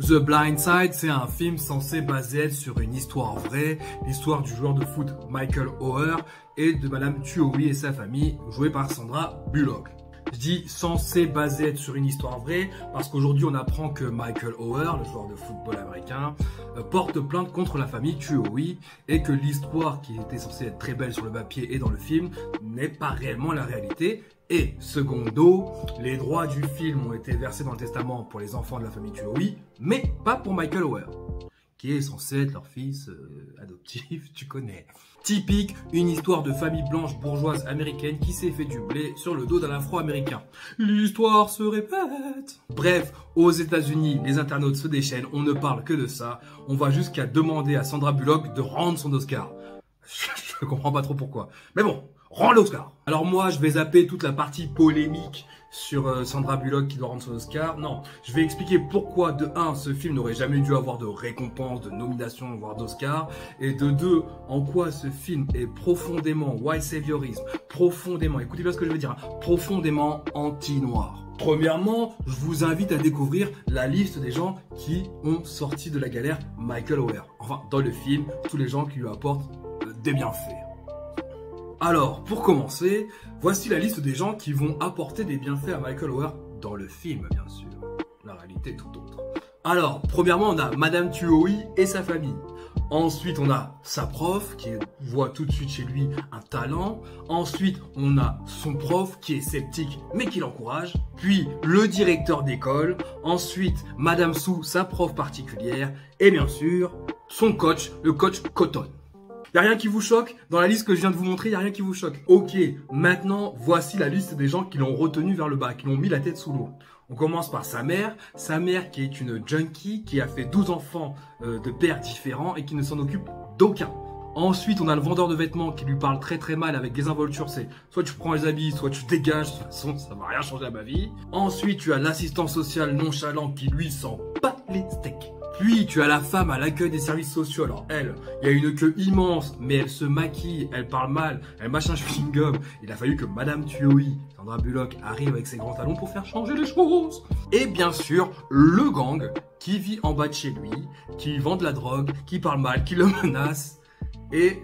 The Blind Side, c'est un film censé baser être sur une histoire vraie, l'histoire du joueur de foot Michael Oher et de Madame Tuohy et sa famille, jouée par Sandra Bullock. Je dis censé baser être sur une histoire vraie parce qu'aujourd'hui on apprend que Michael Oher, le joueur de football américain, porte plainte contre la famille Tuohy et que l'histoire qui était censée être très belle sur le papier et dans le film n'est pas réellement la réalité. Et secondo, les droits du film ont été versés dans le testament pour les enfants de la famille Tuohy, mais pas pour Michael Oher, qui est censé être leur fils adoptif, tu connais. Typique, une histoire de famille blanche bourgeoise américaine qui s'est fait du blé sur le dos d'un afro-américain. L'histoire se répète. Bref, aux États-Unis, les internautes se déchaînent, on ne parle que de ça. On va jusqu'à demander à Sandra Bullock de rendre son Oscar. Je ne comprends pas trop pourquoi. Mais bon, rends l'Oscar. Alors moi, je vais zapper toute la partie polémique sur Sandra Bullock qui doit rendre son Oscar. Non, je vais expliquer pourquoi, de 1, ce film n'aurait jamais dû avoir de récompense, de nomination, voire d'Oscar. Et de 2, en quoi ce film est profondément white saviorisme, profondément, écoutez bien ce que je veux dire, hein, profondément anti-noir. Premièrement, je vous invite à découvrir la liste des gens qui ont sorti de la galère Michael Oher. Enfin, dans le film, tous les gens qui lui apportent des bienfaits. Alors, pour commencer, voici la liste des gens qui vont apporter des bienfaits à Michael Oher dans le film, bien sûr. La réalité est tout autre. Alors, premièrement, on a Madame Tuohy et sa famille. Ensuite, on a sa prof qui voit tout de suite chez lui un talent. Ensuite, on a son prof qui est sceptique mais qui l'encourage. Puis, le directeur d'école. Ensuite, Madame Sue, sa prof particulière. Et bien sûr, son coach, le coach Cotton. Y'a rien qui vous choque? Dans la liste que je viens de vous montrer, y'a rien qui vous choque. Ok, maintenant, voici la liste des gens qui l'ont retenu vers le bas, qui l'ont mis la tête sous l'eau. On commence par sa mère qui est une junkie, qui a fait 12 enfants de pères différents et qui ne s'en occupe d'aucun. Ensuite, on a le vendeur de vêtements qui lui parle très très mal avec désinvolture, c'est soit tu prends les habits, soit tu dégages, de toute façon ça va rien changer à ma vie. Ensuite, tu as l'assistant social nonchalant qui lui s'en bat les steaks. Puis, tu as la femme à l'accueil des services sociaux. Alors, elle, il y a une queue immense, mais elle se maquille, elle parle mal, elle mâche un chewing-gum. Il a fallu que Madame Tuohy, Sandra Bullock, arrive avec ses grands talons pour faire changer les choses. Et bien sûr, le gang qui vit en bas de chez lui, qui vend de la drogue, qui parle mal, qui le menace. Et,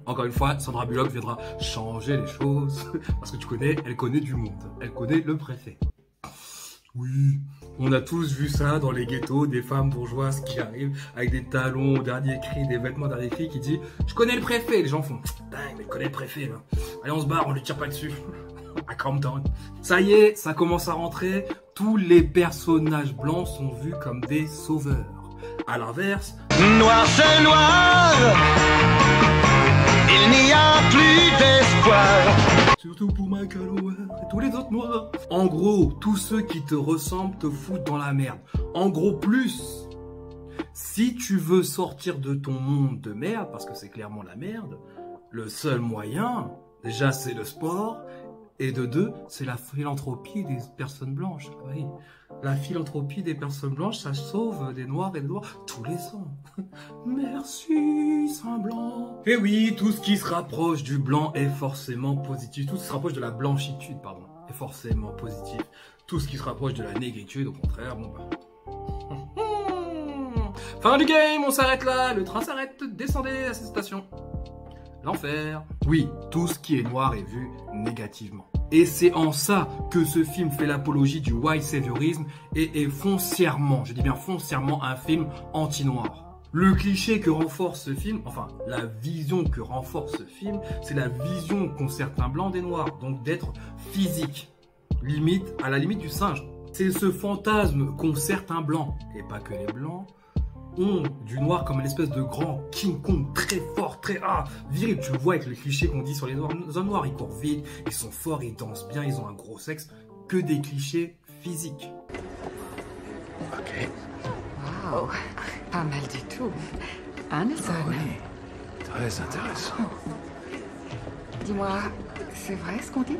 encore une fois, Sandra Bullock viendra changer les choses. Parce que tu connais, elle connaît du monde. Elle connaît le préfet. Oui, on a tous vu ça dans les ghettos, des femmes bourgeoises qui arrivent avec des talons au dernier cri, des vêtements dernier cri, qui dit « Je connais le préfet !» Les gens font « Dingue, mais je connais le préfet, là. Allez, on se barre, on lui tire pas dessus. » À calm down. Ça y est, ça commence à rentrer. Tous les personnages blancs sont vus comme des sauveurs. À l'inverse, noir c'est noir, il n'y a plus d'espoir. Surtout pour Michael Oher et tous les autres noirs. En gros, tous ceux qui te ressemblent te foutent dans la merde. En gros, plus. Si tu veux sortir de ton monde de merde, parce que c'est clairement la merde, le seul moyen, déjà, c'est le sport. Et de 2, c'est la philanthropie des personnes blanches. Oui. La philanthropie des personnes blanches, ça sauve des noirs et des noirs tous les ans. Merci, Saint-Blanc. Et oui, tout ce qui se rapproche du blanc est forcément positif. Tout ce qui se rapproche de la blanchitude, pardon, est forcément positif. Tout ce qui se rapproche de la négritude, au contraire, bon bah... Fin du game, on s'arrête là. Le train s'arrête, descendez à cette station. L'enfer. Oui, tout ce qui est noir est vu négativement. Et c'est en ça que ce film fait l'apologie du white saviorisme et est foncièrement, je dis bien foncièrement, un film anti-noir. Le cliché que renforce ce film, enfin la vision que renforce ce film, c'est la vision qu'ont certains blancs des noirs, donc d'être physique, limite, à la limite du singe. C'est ce fantasme qu'ont certains blancs, et pas que les blancs, ont du noir comme une espèce de grand King Kong très fort, très viril. Tu le vois avec le cliché qu'on dit sur les hommes noirs. Ils courent vite, ils sont forts, ils dansent bien, ils ont un gros sexe. Que des clichés physiques. Ok. Wow, pas mal du tout. Hein, Nelson? Oui, très intéressant. Dis-moi, c'est vrai ce qu'on dit?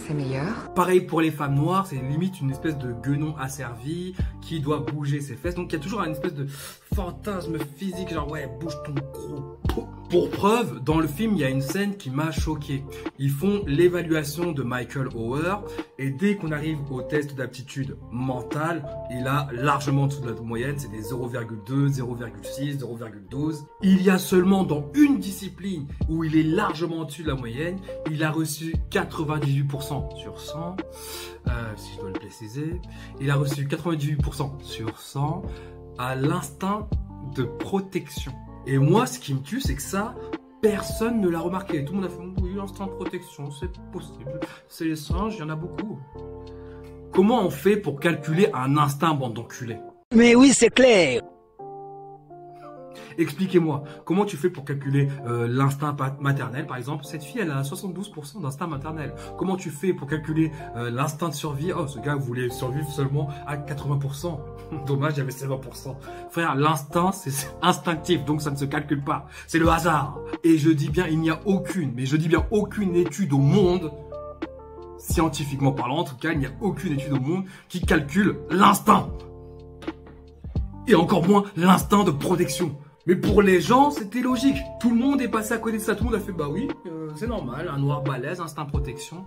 C'est meilleur. Pareil pour les femmes noires, c'est limite une espèce de guenon asservi qui doit bouger ses fesses. Donc il y a toujours une espèce de fantasme physique, genre ouais, bouge ton gros pot. Pour preuve, dans le film, il y a une scène qui m'a choqué. Ils font l'évaluation de Michael Oher et dès qu'on arrive au test d'aptitude mentale, il a largement en dessous de la moyenne, c'est des 0,2, 0,6, 0,12. Il y a seulement dans une discipline où il est largement au-dessus de la moyenne, il a reçu 98% sur 100, si je dois le préciser. Il a reçu 98% sur 100 à l'instinct de protection. Et moi, ce qui me tue, c'est que ça, personne ne l'a remarqué. Tout le monde a fait « Oui, instinct de protection, c'est possible. C'est les singes, il y en a beaucoup. » Comment on fait pour calculer un instinct, bande d'enculés? Mais oui, c'est clair. Expliquez-moi, comment tu fais pour calculer l'instinct maternel, par exemple? Cette fille, elle a 72% d'instinct maternel. Comment tu fais pour calculer l'instinct de survie? Oh, ce gars voulait survivre seulement à 80%. Dommage, il y avait 70%. Frère, l'instinct, c'est instinctif, donc ça ne se calcule pas. C'est le hasard. Et je dis bien, il n'y a aucune, mais je dis bien aucune étude au monde, scientifiquement parlant en tout cas, il n'y a aucune étude au monde qui calcule l'instinct. Et encore moins l'instinct de protection. Mais pour les gens, c'était logique. Tout le monde est passé à côté de ça. Tout le monde a fait, bah oui, c'est normal, un noir balèze, instinct protection.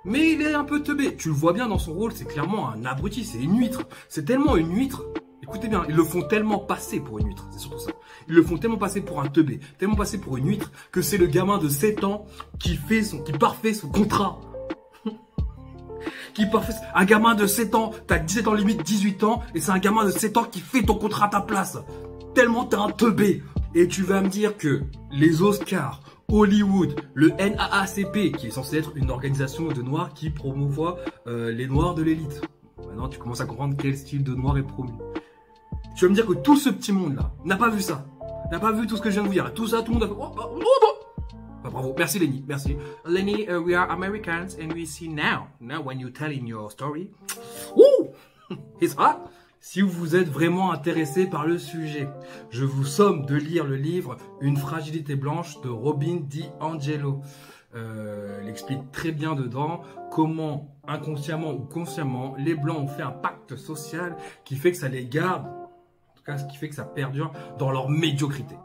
Mais il est un peu teubé. Tu le vois bien dans son rôle, c'est clairement un abruti, c'est une huître. C'est tellement une huître. Écoutez bien, ils le font tellement passer pour une huître, c'est surtout ça. Ils le font tellement passer pour un teubé, tellement passer pour une huître, que c'est le gamin de 7 ans qui parfait son contrat. Un gamin de 7 ans, t'as 17 ans limite 18 ans, et c'est un gamin de 7 ans qui fait ton contrat à ta place. Tellement t'es un teubé. Et tu vas me dire que les Oscars, Hollywood, le NAACP, qui est censé être une organisation de noirs qui promouvoit les noirs de l'élite. Maintenant, tu commences à comprendre quel style de noir est promu. Tu vas me dire que tout ce petit monde-là n'a pas vu ça. N'a pas vu tout ce que je viens de vous dire. Tout ça, tout le monde a fait... Bah, bravo, merci Lenny, merci. Lenny, we are Americans and we see now when you telling your story. Ouh, it's hot. Si vous êtes vraiment intéressé par le sujet, je vous somme de lire le livre Une fragilité blanche de Robin DiAngelo. Il explique très bien dedans comment inconsciemment ou consciemment les blancs ont fait un pacte social qui fait que ça les garde, en tout cas ce qui fait que ça perdure dans leur médiocrité.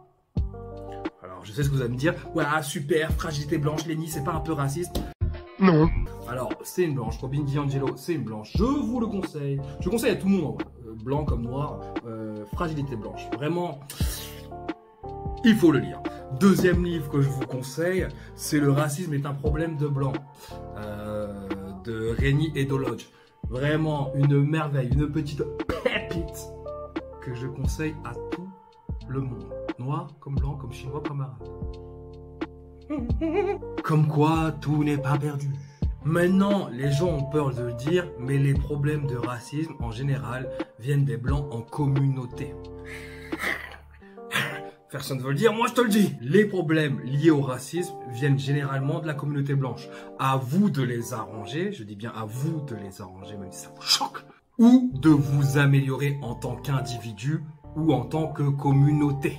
Alors je sais ce que vous allez me dire, ouais super, fragilité blanche, Lenny, c'est pas un peu raciste? Non. Alors c'est une blanche, Robin DiAngelo, c'est une blanche, je vous le conseille. Je conseille à tout le monde en vrai. Blanc comme noir, fragilité blanche. Vraiment, il faut le lire. Deuxième livre que je vous conseille, c'est Le racisme est un problème de blanc, de Reni Eddo-Lodge. Vraiment une merveille, une petite pépite que je conseille à tout le monde. Noir comme blanc, comme chinois, comme arabe. Comme quoi, tout n'est pas perdu. Maintenant, les gens ont peur de le dire, mais les problèmes de racisme, en général, viennent des blancs en communauté. Personne ne veut le dire, moi je te le dis. Les problèmes liés au racisme viennent généralement de la communauté blanche. À vous de les arranger, je dis bien à vous de les arranger, même si ça vous choque, ou de vous améliorer en tant qu'individu ou en tant que communauté.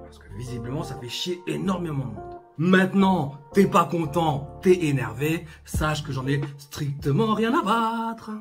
Parce que visiblement, ça fait chier énormément de monde. Maintenant, t'es pas content, t'es énervé, sache que j'en ai strictement rien à battre.